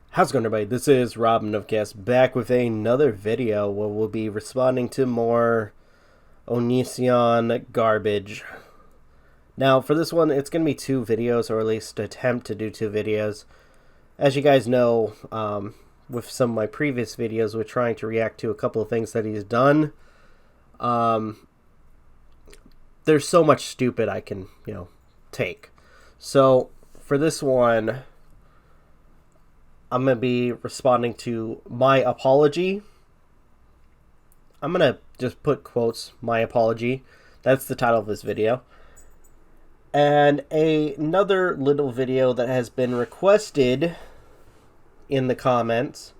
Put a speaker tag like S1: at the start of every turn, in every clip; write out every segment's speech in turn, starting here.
S1: How's it going, everybody? This is Rob Novakast back with another video where we'll be responding to more Onision garbage. Now, for this one, it's going to be 2 videos, or at least attempt to do 2 videos. As you guys know, with some of my previous videos, we're trying to react to a couple of things that he's done. There's so much stupid I can, take. So, for this one, I'm going to be responding to my apology. I'm going to just put quotes, my apology. That's the title of this video. And another little video that has been requested in the comments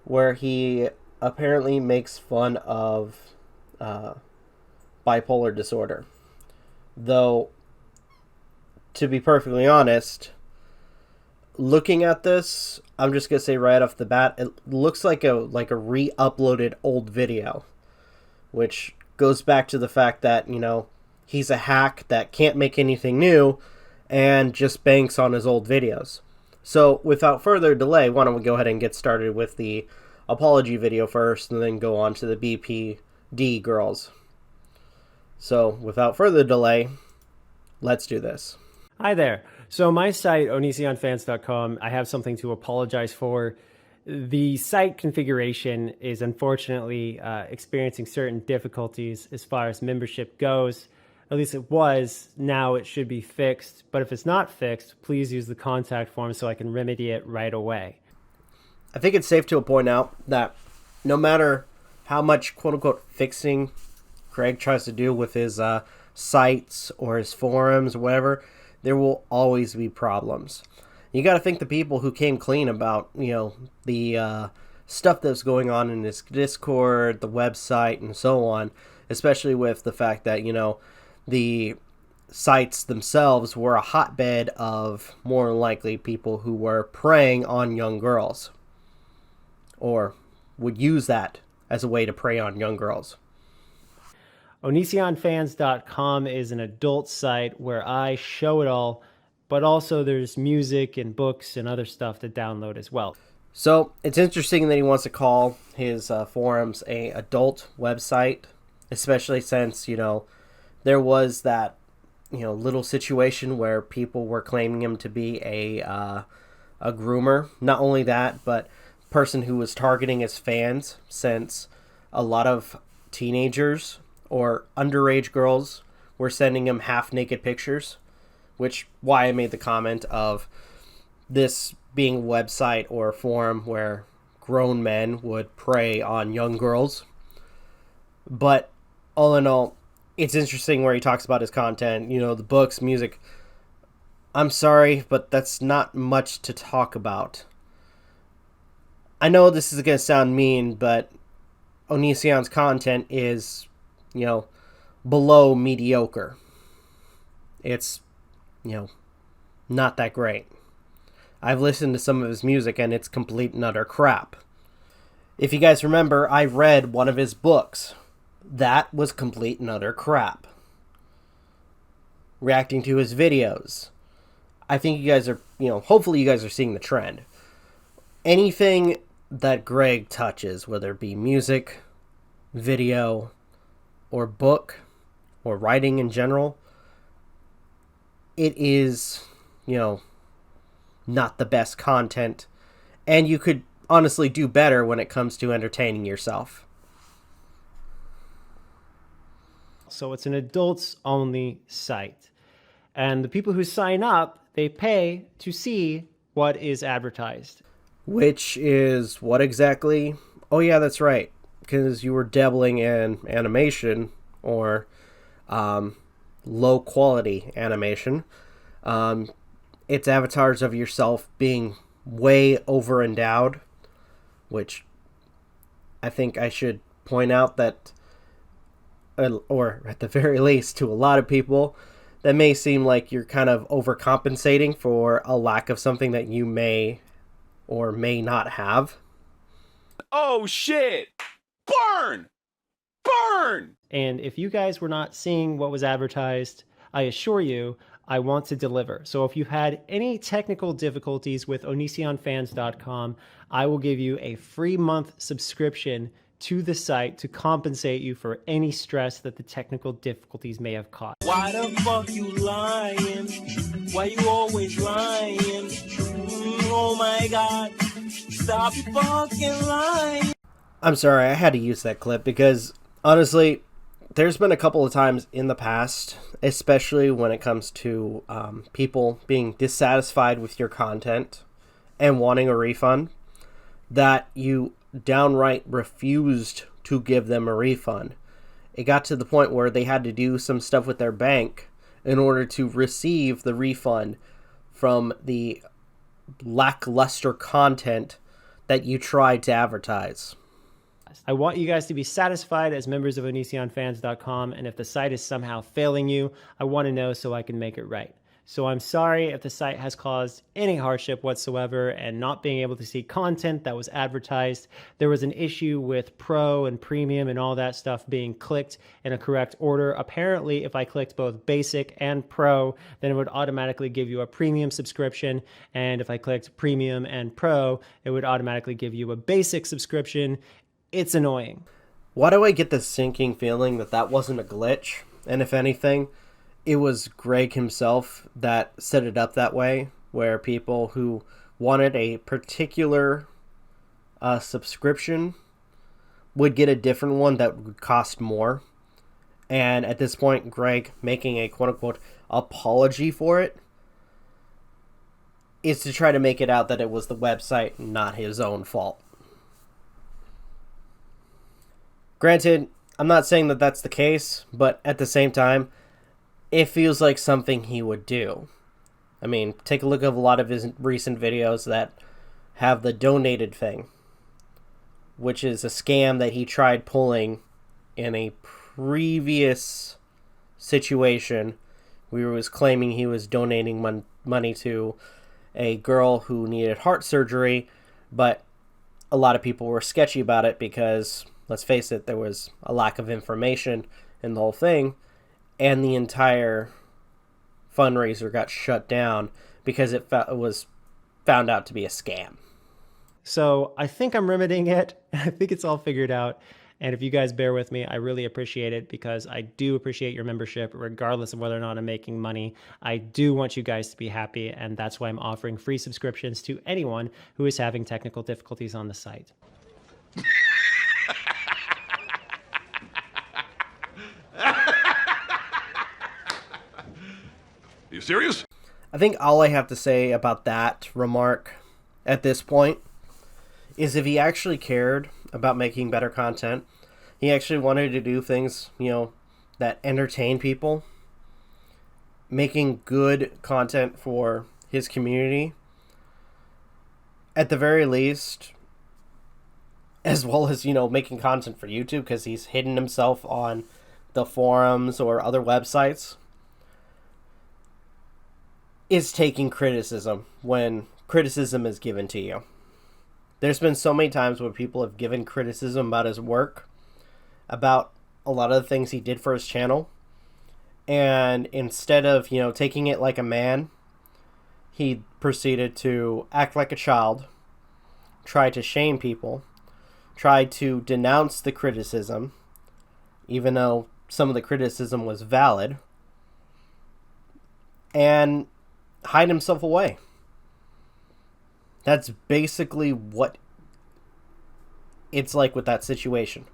S1: where he apparently makes fun of bipolar disorder. Though, to be perfectly honest, looking at this, I'm just gonna say right off the bat, it looks like a re-uploaded old video, which goes back to the fact that, he's a hack that can't make anything new and just banks on his old videos. So without further delay, why don't we go ahead and get started with the apology video first and then go on to the BPD girls. So without further delay, let's do this.
S2: Hi there. So my site, onisionfans.com, I have something to apologize for. The site configuration is unfortunately experiencing certain difficulties as far as membership goes. At least it was. Now it should be fixed. But if it's not fixed, please use the contact form so I can remedy it right away.
S1: I think it's safe to point out that no matter how much quote-unquote fixing Craig tries to do with his sites or his forums or whatever, there will always be problems. You got to think the people who came clean about, the stuff that's going on in his Discord, the website, and so on, especially with the fact that, the sites themselves were a hotbed of more than likely people who were preying on young girls, or would use that as a way to prey on young girls.
S2: Onisionfans.com is an adult site where I show it all, but also there's music and books and other stuff to download as well.
S1: So it's interesting that he wants to call his forums a adult website, especially since, there was that, little situation where people were claiming him to be a groomer. Not only that, but person who was targeting his fans, since a lot of teenagers or underage girls were sending him half-naked pictures, which why I made the comment of this being a website or a forum where grown men would prey on young girls. But all in all, it's interesting where he talks about his content, the books, music. I'm sorry, but that's not much to talk about. I know this is going to sound mean, but Onision's content is, below mediocre. It's, not that great. I've listened to some of his music and it's complete and utter crap. If you guys remember, I read one of his books. That was complete and utter crap. Reacting to his videos, I think you guys are, hopefully you guys are seeing the trend. Anything that Greg touches, whether it be music, video, or book, or writing in general, it is, not the best content, and you could honestly do better when it comes to entertaining yourself.
S2: So it's an adults-only site. And the people who sign up, they pay to see what is advertised.
S1: Which is what exactly? Oh yeah, that's right. Because you were dabbling in animation, or low-quality animation. It's avatars of yourself being way over-endowed, which I think I should point out that, or at the very least to a lot of people, that may seem like you're kind of overcompensating for a lack of something that you may or may not have.
S3: Oh shit! Burn! Burn!
S2: And if you guys were not seeing what was advertised, I assure you, I want to deliver. So if you've had any technical difficulties with onisionfans.com, I will give you a free month subscription to the site to compensate you for any stress that the technical difficulties may have caused.
S4: Why the fuck you lying? Why you always lying? Oh my god, stop fucking lying.
S1: I'm sorry, I had to use that clip because, honestly, there's been a couple of times in the past, especially when it comes to people being dissatisfied with your content and wanting a refund, that you downright refused to give them a refund. It got to the point where they had to do some stuff with their bank in order to receive the refund from the lackluster content that you tried to advertise.
S2: I want you guys to be satisfied as members of onisionfans.com, and if the site is somehow failing you, I want to know so I can make it right. So I'm sorry if the site has caused any hardship whatsoever and not being able to see content that was advertised. There was an issue with Pro and Premium and all that stuff being clicked in a correct order. Apparently, if I clicked both Basic and Pro, then it would automatically give you a Premium subscription. And if I clicked Premium and Pro, it would automatically give you a Basic subscription. It's annoying.
S1: Why do I get this sinking feeling that that wasn't a glitch? And if anything, it was Greg himself that set it up that way, where people who wanted a particular subscription would get a different one that would cost more. And at this point, Greg making a quote-unquote apology for it is to try to make it out that it was the website, not his own fault. Granted, I'm not saying that that's the case, but at the same time, it feels like something he would do. I mean, take a look at a lot of his recent videos that have the donated thing, which is a scam that he tried pulling in a previous situation where he was claiming he was donating money to a girl who needed heart surgery, but a lot of people were sketchy about it because, let's face it, there was a lack of information in the whole thing. And the entire fundraiser got shut down because it was found out to be a scam.
S2: So I think I'm remedying it. I think it's all figured out. And if you guys bear with me, I really appreciate it because I do appreciate your membership regardless of whether or not I'm making money. I do want you guys to be happy, and that's why I'm offering free subscriptions to anyone who is having technical difficulties on the site.
S3: Are you serious?
S1: I think all I have to say about that remark at this point is if he actually cared about making better content, he actually wanted to do things, that entertain people, making good content for his community, at the very least, as well as, making content for YouTube because he's hidden himself on the forums or other websites, is taking criticism when criticism is given to you. There's been so many times where people have given criticism about his work, about a lot of the things he did for his channel, and instead of, taking it like a man, he proceeded to act like a child, try to shame people, try to denounce the criticism, even though some of the criticism was valid, and hide himself away. That's basically what it's like with that situation.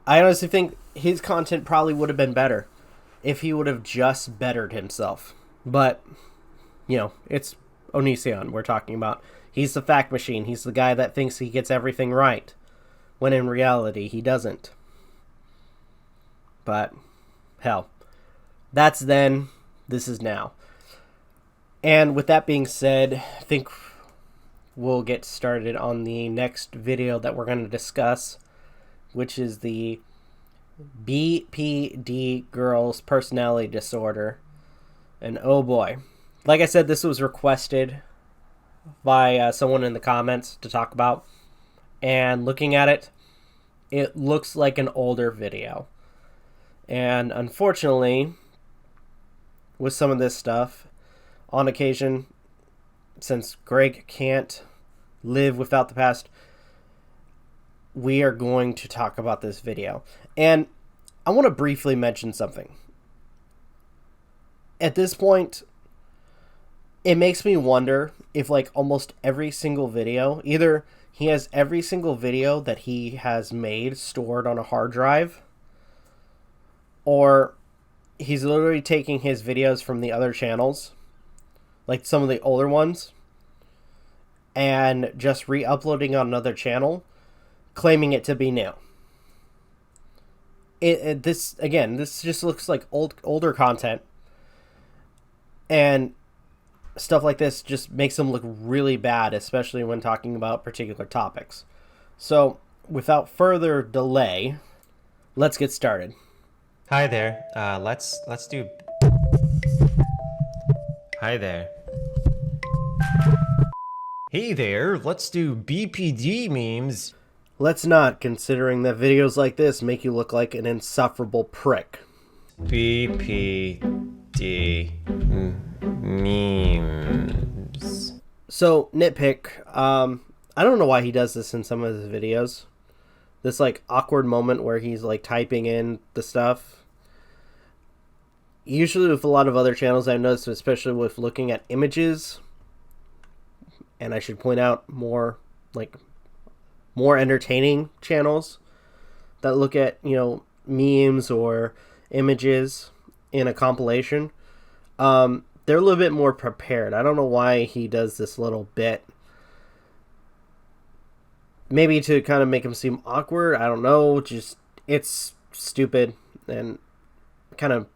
S1: I honestly think his content probably would have been better if he would have just bettered himself. But, it's Onision we're talking about. He's the fact machine. He's the guy that thinks he gets everything right, when in reality he doesn't. But, hell, that's then, this is now. And with that being said, I think we'll get started on the next video that we're going to discuss, which is the BPD girls personality disorder. And oh boy, like I said, this was requested by someone in the comments to talk about, and looking at it, it looks like an older video. And unfortunately, with some of this stuff on occasion, since Greg can't live without the past, we are going to talk about this video. And I want to briefly mention something. At this point, it makes me wonder if like almost every single video, either he has every single video that he has made stored on a hard drive, or he's literally taking his videos from the other channels, like some of the older ones, and just re-uploading on another channel, claiming it to be new. This just looks like older content, and stuff like this just makes them look really bad, especially when talking about particular topics. So, without further delay, let's get started.
S5: Hi there. Let's do. Hi there. Hey there. Let's do BPD memes.
S1: Let's not, considering that videos like this make you look like an insufferable prick.
S5: BPD memes.
S1: So, nitpick. I don't know why he does this in some of his videos. This like awkward moment where he's like typing in the stuff. Usually with a lot of other channels, I've noticed, especially with looking at images, and I should point out more entertaining channels that look at, memes or images in a compilation, they're a little bit more prepared. I don't know why he does this little bit. Maybe to kind of make him seem awkward. I don't know. Just, it's stupid and kind of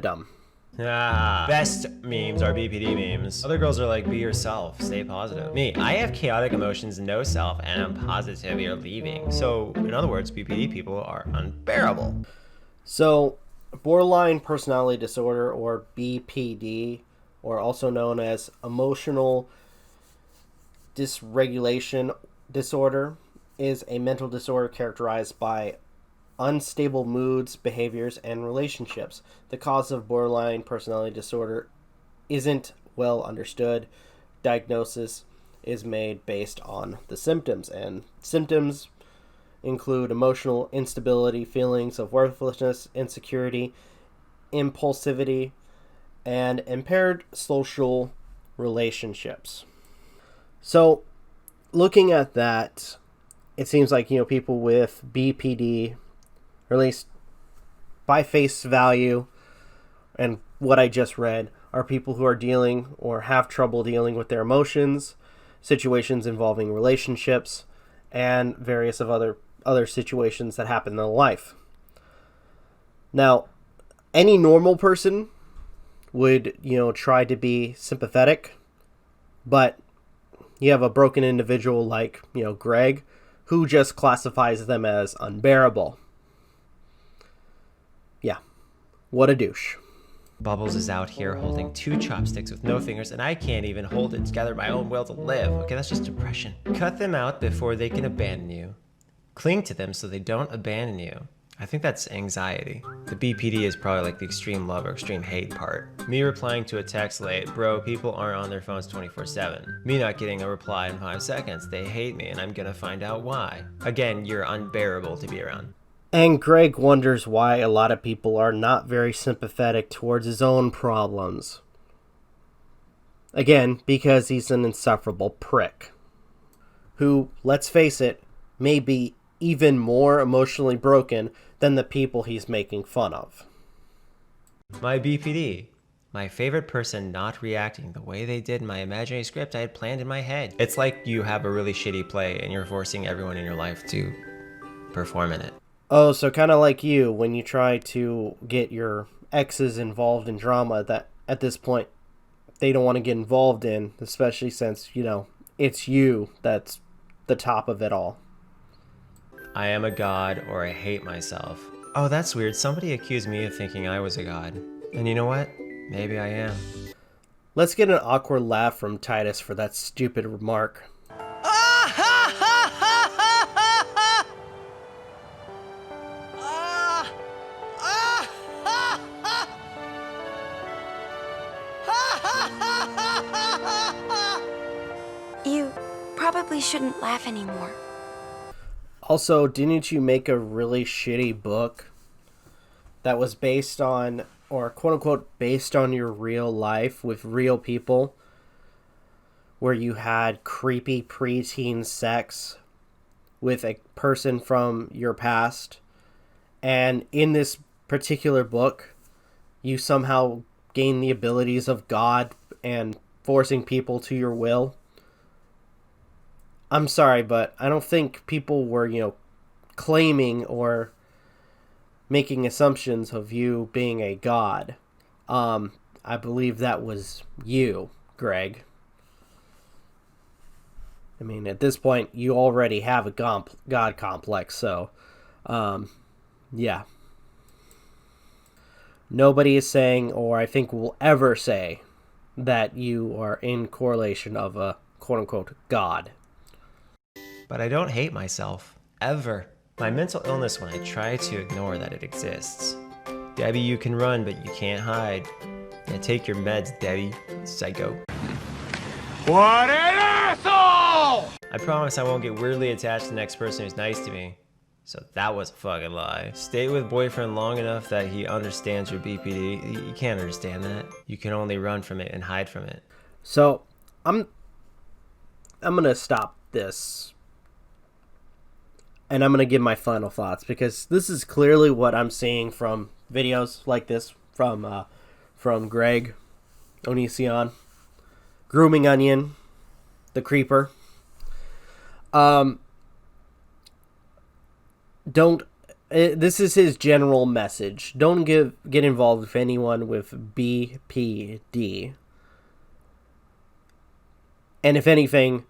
S1: dumb.
S5: Best memes are BPD memes. Other girls are like, be yourself, stay positive. Me, I have chaotic emotions, no self, and I'm positive you're leaving. So, in other words, BPD people are unbearable.
S1: So, borderline personality disorder, or BPD, or also known as emotional dysregulation disorder, is a mental disorder characterized by unstable moods, behaviors, and relationships. The cause of borderline personality disorder isn't well understood. Diagnosis is made based on the symptoms, and symptoms include emotional instability, feelings of worthlessness, insecurity, impulsivity, and impaired social relationships. So, looking at that, it seems like, people with BPD, or at least by face value and what I just read, are people who are dealing or have trouble dealing with their emotions, situations involving relationships, and various of other situations that happen in their life. Now, any normal person would, try to be sympathetic, but you have a broken individual like, Greg, who just classifies them as unbearable. Yeah, what a douche.
S5: Bubbles is out here holding 2 chopsticks with no fingers, and I can't even hold it together my own will to live. Okay, that's just depression. Cut them out before they can abandon you. Cling to them so they don't abandon you. I think that's anxiety. The BPD is probably like the extreme love or extreme hate part. Me replying to a text late, bro, people aren't on their phones 24/7. Me not getting a reply in 5 seconds, they hate me and I'm gonna find out why. Again, you're unbearable to be around.
S1: And Greg wonders why a lot of people are not very sympathetic towards his own problems. Again, because he's an insufferable prick. Who, let's face it, may be even more emotionally broken than the people he's making fun of.
S5: My BPD. My favorite person not reacting the way they did in my imaginary script I had planned in my head. It's like you have a really shitty play and you're forcing everyone in your life to perform in it.
S1: Oh, so kind of like you when you try to get your exes involved in drama that at this point they don't want to get involved in, especially since, it's you that's the top of it all.
S5: I am a god or I hate myself. Oh, that's weird. Somebody accused me of thinking I was a god. And you know what? Maybe I am.
S1: Let's get an awkward laugh from Titus for that stupid remark.
S6: probably shouldn't laugh anymore.
S1: Also, didn't you make a really shitty book that was based on, or quote unquote, based on your real life with real people, where you had creepy preteen sex with a person from your past? And in this particular book, you somehow gain the abilities of God and forcing people to your will. I'm sorry, but I don't think people were, claiming or making assumptions of you being a god. I believe that was you, Greg. I mean, at this point, you already have a god complex, so, yeah. Nobody is saying, or I think will ever say, that you are in correlation of a quote-unquote god.
S5: But I don't hate myself. Ever. My mental illness when I try to ignore that it exists. Debbie, you can run, but you can't hide. Yeah, take your meds, Debbie. Psycho.
S3: What an asshole!
S5: I promise I won't get weirdly attached to the next person who's nice to me. So that was a fucking lie. Stay with boyfriend long enough that he understands your BPD. You can't understand that. You can only run from it and hide from it.
S1: So, I'm gonna stop this. And I'm going to give my final thoughts, because this is clearly what I'm seeing from videos like this from Greg, Onision, Grooming Onion, the Creeper. This is his general message. Don't get involved with anyone with BPD. And if anything,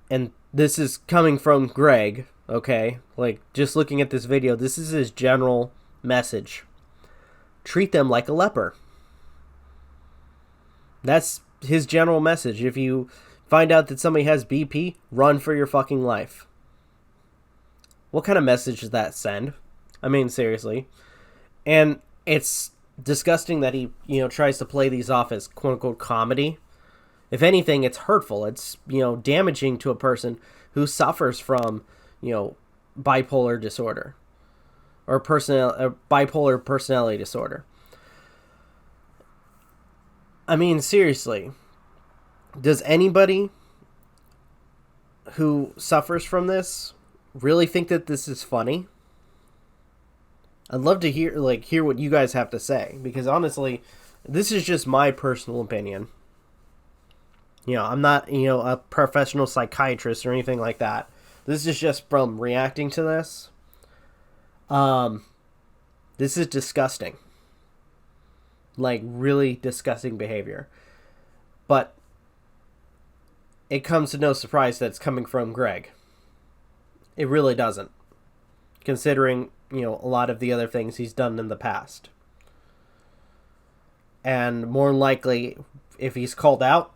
S1: and this is coming from Greg, okay, like, just looking at this video, this is his general message. Treat them like a leper. That's his general message. If you find out that somebody has BP, run for your fucking life. What kind of message does that send? I mean, seriously. And it's disgusting that he, tries to play these off as quote-unquote comedy. If anything, it's hurtful. It's, damaging to a person who suffers from, bipolar disorder or bipolar personality disorder. I mean, seriously, does anybody who suffers from this really think that this is funny? I'd love to hear what you guys have to say, because honestly, this is just my personal opinion. I'm not, a professional psychiatrist or anything like that. This is just from reacting to this. This is disgusting. Like, really disgusting behavior. But it comes to no surprise that it's coming from Greg. It really doesn't. Considering, a lot of the other things he's done in the past. And more likely, if he's called out,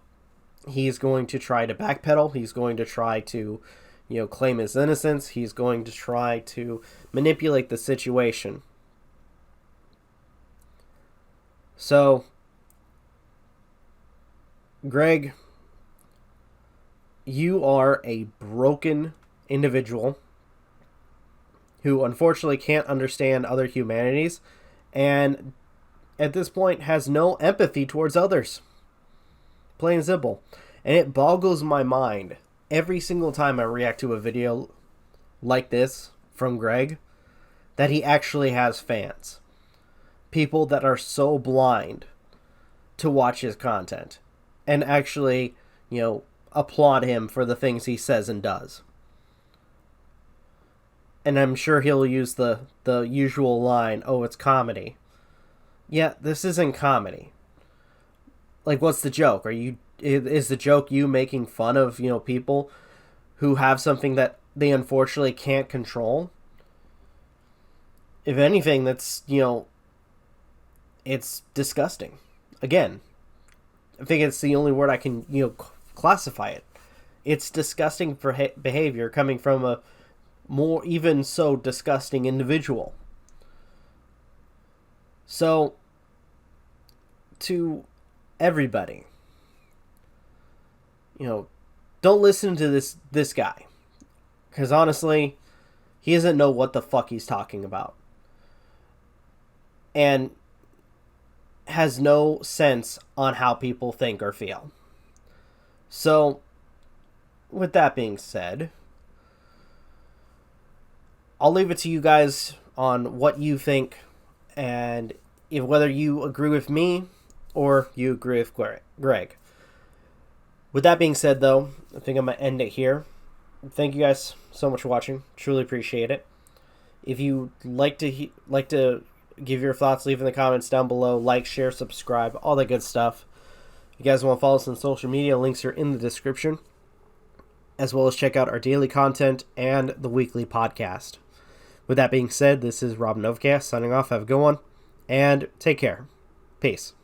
S1: he's going to try to backpedal. He's going to try to, claim his innocence. He's going to try to manipulate the situation. So, Greg, you are a broken individual who unfortunately can't understand other humanities and at this point has no empathy towards others. Plain and simple. And it boggles my mind every single time I react to a video like this from Greg that he actually has fans. People that are so blind to watch his content and actually, applaud him for the things he says and does. And I'm sure he'll use the usual line, "Oh, it's comedy." Yeah, this isn't comedy. Like, what's the joke? Is the joke you making fun of, people who have something that they unfortunately can't control? If anything, that's, it's disgusting. Again, I think it's the only word I can, classify it. It's disgusting behavior coming from a more even so disgusting individual. So, to everybody, don't listen to this guy. Because honestly, he doesn't know what the fuck he's talking about. And has no sense on how people think or feel. So, with that being said, I'll leave it to you guys on what you think and whether you agree with me or you agree with Greg. With that being said, though, I think I'm going to end it here. Thank you guys so much for watching. Truly appreciate it. If you like to give your thoughts, leave in the comments down below. Like, share, subscribe, all that good stuff. If you guys want to follow us on social media, links are in the description. As well as check out our daily content and the weekly podcast. With that being said, this is Rob Novakast signing off. Have a good one, and take care. Peace.